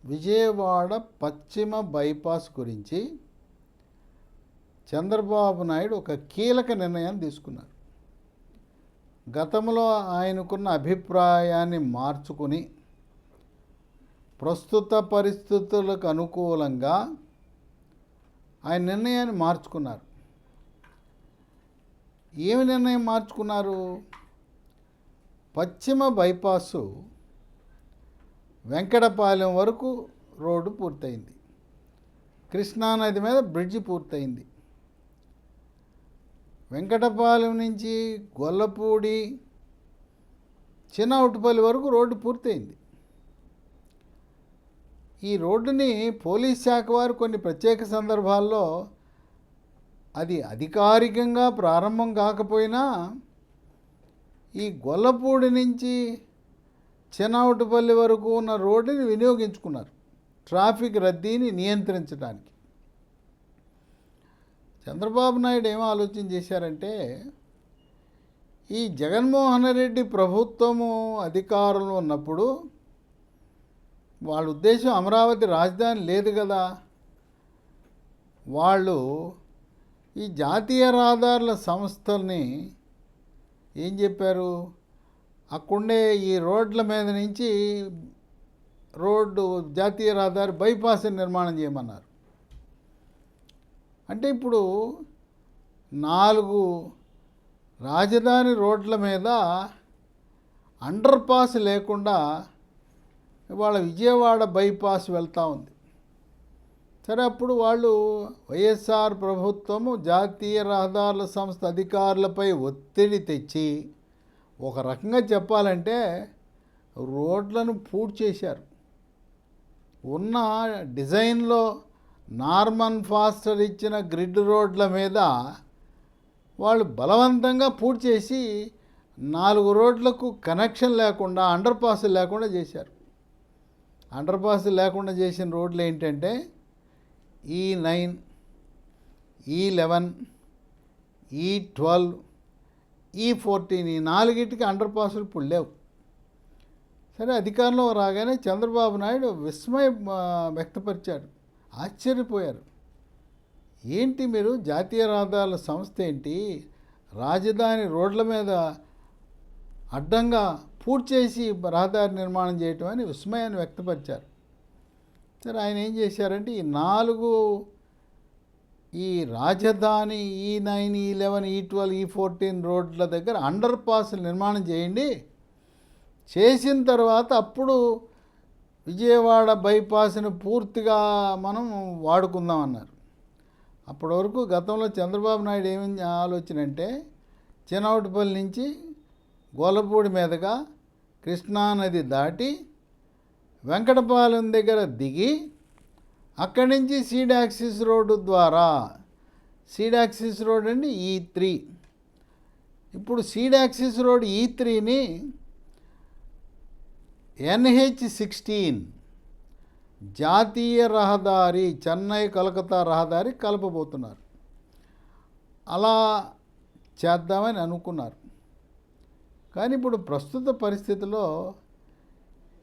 విజయవాడ పశ్చిమ బైపాస్ గురించి చంద్రబాబు నాయుడు ఒక కీలక నిర్ణయాన్ని తీసుకున్నారు. గతంలో ఆయనకున్న అభిప్రాయాన్ని మార్చుకుని ప్రస్తుత పరిస్థితులకు అనుకూలంగా ఆయన నిర్ణయాన్ని మార్చుకున్నారు. ఏమి నిర్ణయం మార్చుకున్నారు? పశ్చిమ బైపాసు వెంకటపాలెం వరకు రోడ్డు పూర్తయింది. కృష్ణానది మీద బ్రిడ్జి పూర్తయింది. వెంకటపాలెం నుంచి గొల్లపూడి చిన్నవుటిపల్లి వరకు రోడ్డు పూర్తయింది. ఈ రోడ్డుని పోలీస్ శాఖ వారు కొన్ని ప్రత్యేక సందర్భాల్లో అది అధికారికంగా ప్రారంభం కాకపోయినా ఈ గొల్లపూడి నుంచి చిన్నవుటిపల్లి వరకు ఉన్న రోడ్డుని వినియోగించుకున్నారు ట్రాఫిక్ రద్దీని నియంత్రించడానికి. చంద్రబాబు నాయుడు ఏమో ఆలోచన చేశారంటే, ఈ జగన్మోహన్ రెడ్డి ప్రభుత్వము అధికారంలో ఉన్నప్పుడు వాళ్ళ ఉద్దేశం అమరావతి రాజధాని లేదు కదా, వాళ్ళు ఈ జాతీయ రహదారుల సంస్థల్ని ఏం చెప్పారు, అక్కడే ఈ రోడ్ల మీద నుంచి రోడ్డు జాతీయ రహదారి బైపాస్ నిర్మాణం చేయమన్నారు. అంటే ఇప్పుడు 4 రాజధాని రోడ్ల మీద అండర్ పాస్ లేకుండా ఇవాళ విజయవాడ బైపాస్ వెళ్తూ ఉంది. సరే, అప్పుడు వాళ్ళు వైఎస్ఆర్ ప్రభుత్వము జాతీయ రహదారుల సంస్థ అధికారులపై ఒత్తిడి తెచ్చి ఒక రకంగా చెప్పాలంటే రోడ్లను పూర్తి చేశారు. ఉన్న డిజైన్లో నార్మన్ ఫాస్టర్ ఇచ్చిన గ్రిడ్ రోడ్ల మీద వాళ్ళు బలవంతంగా పూర్తి చేసి 4 రోడ్లకు కనెక్షన్ లేకుండా అండర్ పాస్ లేకుండా చేశారు. అండర్ పాస్ లేకుండా చేసిన రోడ్లు ఏంటంటే E9, E11, E12, E14 ఈ 4టికి అండర్ పాసులు ఇప్పుడు లేవు. సరే, అధికారంలో రాగానే చంద్రబాబు నాయుడు విస్మయం వ్యక్తపరిచారు, ఆశ్చర్యపోయారు. ఏంటి మీరు జాతీయ రహదారుల సంస్థ ఏంటి రాజధాని రోడ్ల మీద అడ్డంగా పూర్తి చేసి రహదారి నిర్మాణం చేయటం అని విస్మయాన్ని వ్యక్తపరిచారు. సరే, ఆయన ఏం చేశారంటే ఈ రాజధాని E9, E11, E12, E14 రోడ్ల దగ్గర అండర్ పాస్ నిర్మాణం చేయండి, చేసిన తర్వాత అప్పుడు విజయవాడ బైపాస్ని పూర్తిగా మనం వాడుకుందామన్నారు. అప్పటి వరకు గతంలో చంద్రబాబు నాయుడు ఏమి ఆలోచన అంటే, చిన్నవుటిపల్లి నుంచి గొల్లపూడి మీదుగా కృష్ణానది దాటి వెంకటపాలెం దగ్గర దిగి అక్కడి నుంచి సీడ్ యాక్సిస్ రోడ్డు ద్వారా, సీడ్ యాక్సిస్ రోడ్ అండి E3, ఇప్పుడు సీడ్ యాక్సిస్ రోడ్ E3ని NH16 జాతీయ రహదారి చెన్నై కలకత్తా రహదారి కలపబోతున్నారు. అలా చేద్దామని అనుకున్నారు. కానీ ఇప్పుడు ప్రస్తుత పరిస్థితిలో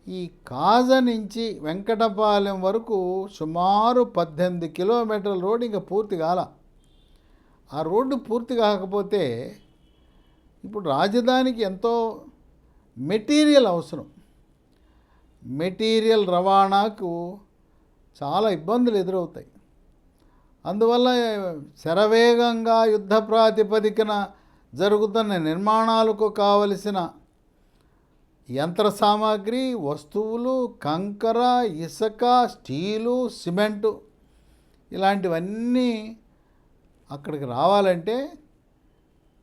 ఈ కాజ నుంచి వెంకటపాలెం వరకు సుమారు 18 కిలోమీటర్ల రోడ్డు ఇంకా పూర్తి కాల. ఆ రోడ్డు పూర్తి కాకపోతే ఇప్పుడు రాజధానికి ఎంతో మెటీరియల్ అవసరం. మెటీరియల్ రవాణాకు చాలా ఇబ్బందులు ఎదురవుతాయి. అందువల్ల శరవేగంగా యుద్ధ ప్రాతిపదికన జరుగుతున్న నిర్మాణాలకు కావలసిన యంత్ర సామాగ్రి, వస్తువులు, కంకర, ఇసుక, స్టీలు, సిమెంటు ఇలాంటివన్నీ అక్కడికి రావాలంటే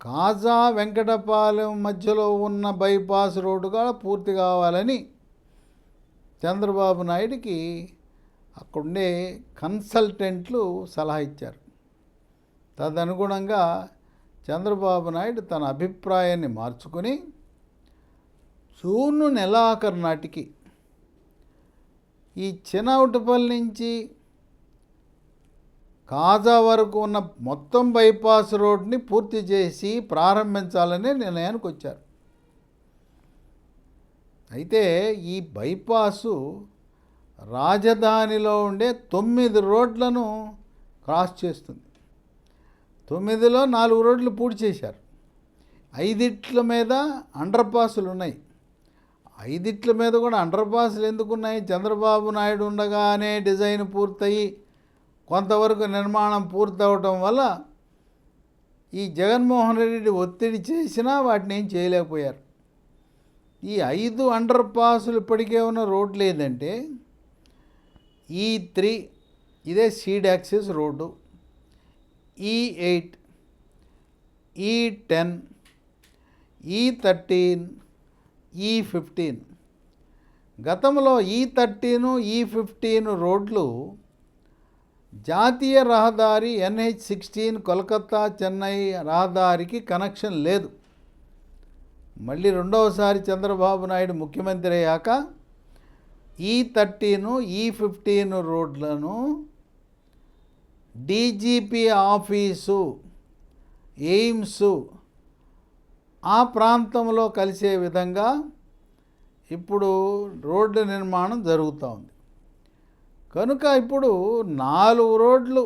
కాజా వెంకటపాలెం మధ్యలో ఉన్న బైపాస్ రోడ్డుగా పూర్తి కావాలని చంద్రబాబు నాయుడికి అక్కడుండే కన్సల్టెంట్లు సలహా ఇచ్చారు. తదనుగుణంగా చంద్రబాబు నాయుడు తన అభిప్రాయాన్ని మార్చుకొని జూన్ నెలాఖరు నాటికి ఈ చిన్నవుటిపల్లి నుంచి కాజా వరకు ఉన్న మొత్తం బైపాస్ రోడ్ని పూర్తి చేసి ప్రారంభించాలనే నిర్ణయానికి వచ్చారు. అయితే ఈ బైపాసు రాజధానిలో ఉండే 9 రోడ్లను క్రాస్ చేస్తుంది. 9లో 4 రోడ్లు పూర్తి చేశారు. 5 మీద అండర్ పాసులు ఉన్నాయి. 5 మీద కూడా అండర్ పాసులు ఎందుకున్నాయి? చంద్రబాబు నాయుడు ఉండగానే డిజైన్ పూర్తయి కొంతవరకు నిర్మాణం పూర్తవటం వల్ల ఈ జగన్మోహన్ రెడ్డి ఒత్తిడి చేసినా వాటిని ఏం చేయలేకపోయారు. ఈ 5 అండర్ పాసులు ఇప్పటికే ఉన్న రోడ్లు ఏదంటే E3 ఇదే seed axis road, E8, E10, E13, E15. గతంలో E13, E15 రోడ్లు జాతీయ రహదారి NH16 కోల్కతా చెన్నై రహదారికి కనెక్షన్ లేదు. మళ్ళీ రెండవసారి చంద్రబాబు నాయుడు ముఖ్యమంత్రి అయ్యాక E13, E15 రోడ్లను డీజీపీ ఆఫీసు, ఎయిమ్స్ ఆ ప్రాంతంలో కలిసే విధంగా ఇప్పుడు రోడ్డు నిర్మాణం జరుగుతూ ఉంది. కనుక ఇప్పుడు 4 రోడ్లు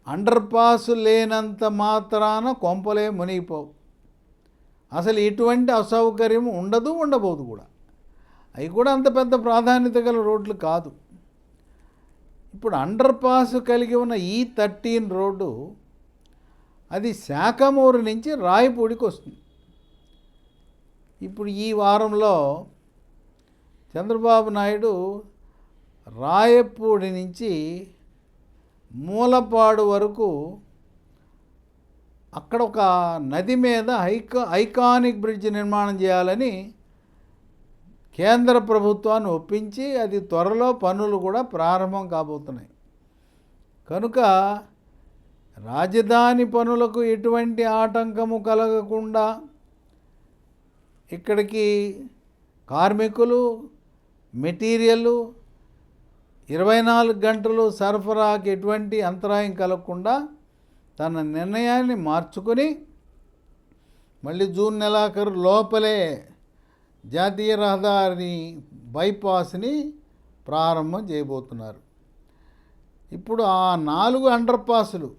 అండర్ పాస్ లేనంత మాత్రాన కొంపలే మునిగిపోవు. అసలు ఎటువంటి అసౌకర్యం ఉండదు, ఉండబోదు కూడా. అవి కూడా అంత పెద్ద ప్రాధాన్యత గల రోడ్లు కాదు. ఇప్పుడు అండర్ పాస్ కలిగి ఉన్న E13 రోడ్డు అది శాఖమూరు నుంచి రాయపూడికి వస్తుంది. ఇప్పుడు ఈ వారంలో చంద్రబాబు నాయుడు రాయపూడి నుంచి మూలపాడు వరకు అక్కడ ఒక నది మీద ఐకానిక్ బ్రిడ్జ్ నిర్మాణం చేయాలని కేంద్ర ప్రభుత్వాన్ని ఒప్పించి అది త్వరలో పనులు కూడా ప్రారంభం కాబోతున్నాయి. కనుక రాజధాని పనులకు ఎటువంటి ఆటంకము కలగకుండా ఇక్కడికి కార్మికులు, మెటీరియల్ 24 గంటలు సరఫరాకి ఎటువంటి అంతరాయం కలగకుండా తన నిర్ణయాన్ని మార్చుకొని మళ్ళీ జూన్ నెలాఖరు లోపలే జాతీయ రహదారి బైపాస్ని ప్రారంభం చేయబోతున్నారు. ఇప్పుడు ఆ 4 అండర్ పాసులు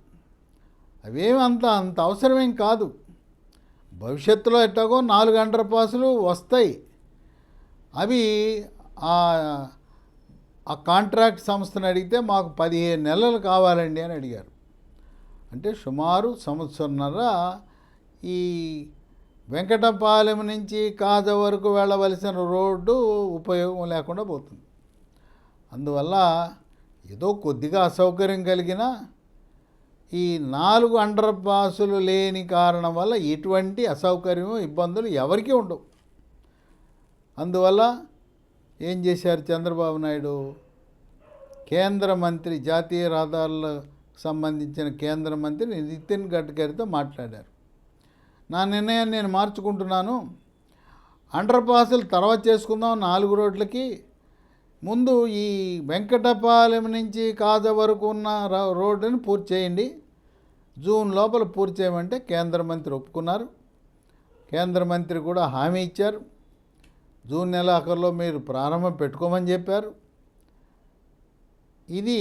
అవేమి అంత అవసరమేం కాదు. భవిష్యత్తులో ఎట్లాగో 4 అండర్ పాసులు వస్తాయి. అవి ఆ కాంట్రాక్ట్ సంస్థను అడిగితే మాకు 15 నెలలు కావాలండి అని అడిగారు. అంటే సుమారు సంవత్సరంన్నర ఈ వెంకటపాలెం నుంచి కాజా వరకు వెళ్ళవలసిన రోడ్డు ఉపయోగం లేకుండా పోతుంది. అందువల్ల ఏదో కొద్దిగా అసౌకర్యం కలిగిన ఈ 4 అండర్ పాసులు లేని కారణం వల్ల ఎటువంటి అసౌకర్యం, ఇబ్బందులు ఎవరికీ ఉండవు. అందువల్ల ఏం చేశారు చంద్రబాబు నాయుడు? కేంద్ర మంత్రి, జాతీయ రహదారులకు సంబంధించిన కేంద్ర మంత్రి నితిన్ గడ్కరీతో మాట్లాడారు. నా నిర్ణయాన్ని నేను మార్చుకుంటున్నాను, అండర్ పాసులు తర్వాత చేసుకుందాం 4 రోడ్లకి, ముందు ఈ వెంకటపాలెం నుంచి కాజా వరకు ఉన్న రోడ్డుని పూర్తి చేయండి, జూన్ లోపల పూర్తి చేయమంటే కేంద్ర మంత్రి ఒప్పుకున్నారు. కేంద్ర మంత్రి కూడా హామీ ఇచ్చారు, జూన్ నెలాఖరులో మీరు ప్రారంభం పెట్టుకోమని చెప్పారు. ఇది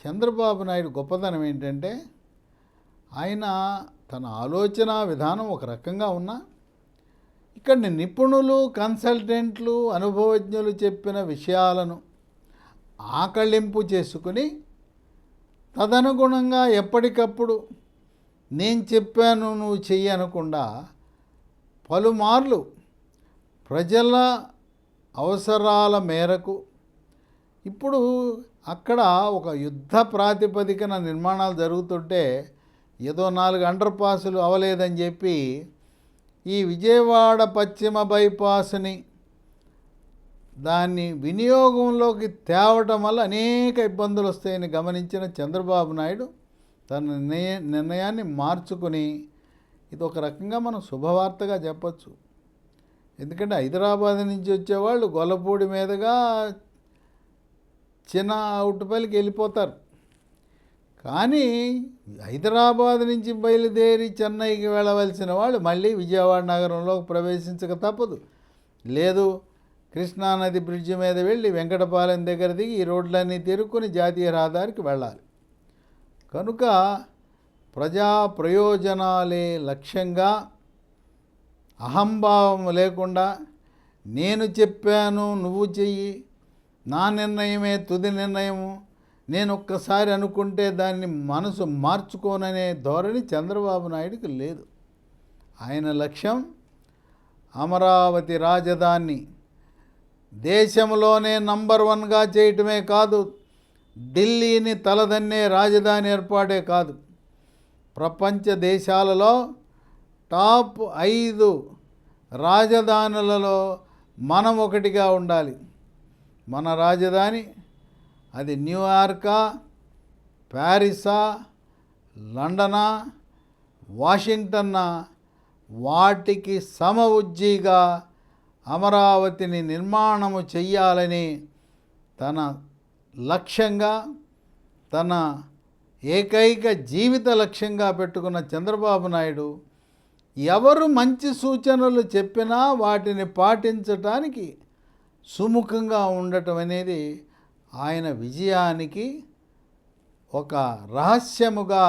చంద్రబాబు నాయుడు గొప్పతనం ఏంటంటే ఆయన తన ఆలోచన విధానం ఒక రకంగా ఉన్నా ఇక్కడ నిపుణులు, కన్సల్టెంట్లు, అనుభవజ్ఞులు చెప్పిన విషయాలను ఆకళింపు చేసుకుని తదనుగుణంగా ఎప్పటికప్పుడు నేను చెప్పాను నువ్వు చెయ్యి అనకుండా పలుమార్లు ప్రజల అవసరాల మేరకు ఇప్పుడు అక్కడ ఒక యుద్ధ ప్రాతిపదికన నిర్మాణాలు జరుగుతుంటే ఏదో 4 అండర్ పాసులు అవలేదని చెప్పి ఈ విజయవాడ పశ్చిమ బైపాస్ని దాన్ని వినియోగంలోకి తేవటం వల్ల అనేక ఇబ్బందులు వస్తాయని గమనించిన చంద్రబాబు నాయుడు తన నిర్ణయాన్ని మార్చుకుని ఇది ఒక రకంగా మనం శుభవార్తగా చెప్పచ్చు. ఎందుకంటే హైదరాబాద్ నుంచి వచ్చేవాళ్ళు గొల్లపూడి మీదుగా చిన్న అవుట్పల్లికి వెళ్ళిపోతారు. కానీ హైదరాబాద్ నుంచి బయలుదేరి చెన్నైకి వెళ్ళవలసిన వాళ్ళు మళ్ళీ విజయవాడ నగరంలోకి ప్రవేశించక తప్పదు. లేదు, కృష్ణానది బ్రిడ్జి మీద వెళ్ళి వెంకటపాలెం దగ్గర దిగి ఈ రోడ్లన్నీ తిరుక్కొని జాతీయ రహదారికి వెళ్ళాలి. కనుక ప్రజా ప్రయోజనాలే లక్ష్యంగా అహంభావం లేకుండా నేను చెప్పాను నువ్వు చెయ్యి, నా నిర్ణయమే తుది నిర్ణయము, నేను ఒక్కసారి అనుకుంటే దాన్ని మనసు మార్చుకోననే ధోరణి చంద్రబాబు నాయుడుకి లేదు. ఆయన లక్ష్యం అమరావతి రాజధాని దేశంలోనే నంబర్ 1గా చేయటమే కాదు, ఢిల్లీని తలదన్నే రాజధాని ఏర్పాటే కాదు, ప్రపంచ దేశాలలో టాప్ 5 రాజధానులలో మనం ఒకటిగా ఉండాలి. మన రాజధాని అది న్యూయార్కా, ప్యారిసా, లండనా, వాషింగ్టన్నా, వాటికి సమ ఉజ్జీగా అమరావతిని నిర్మాణము చెయ్యాలని తన లక్ష్యంగా, తన ఏకైక జీవిత లక్ష్యంగా పెట్టుకున్న చంద్రబాబు నాయుడు ఎవరు మంచి సూచనలు చెప్పినా వాటిని పాటించటానికి సుముఖంగా ఉండటం అనేది ఆయన విజయానికి ఒక రహస్యముగా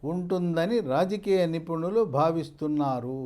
ఉంటుందని రాజకీయ నిపుణులు భావిస్తున్నారు.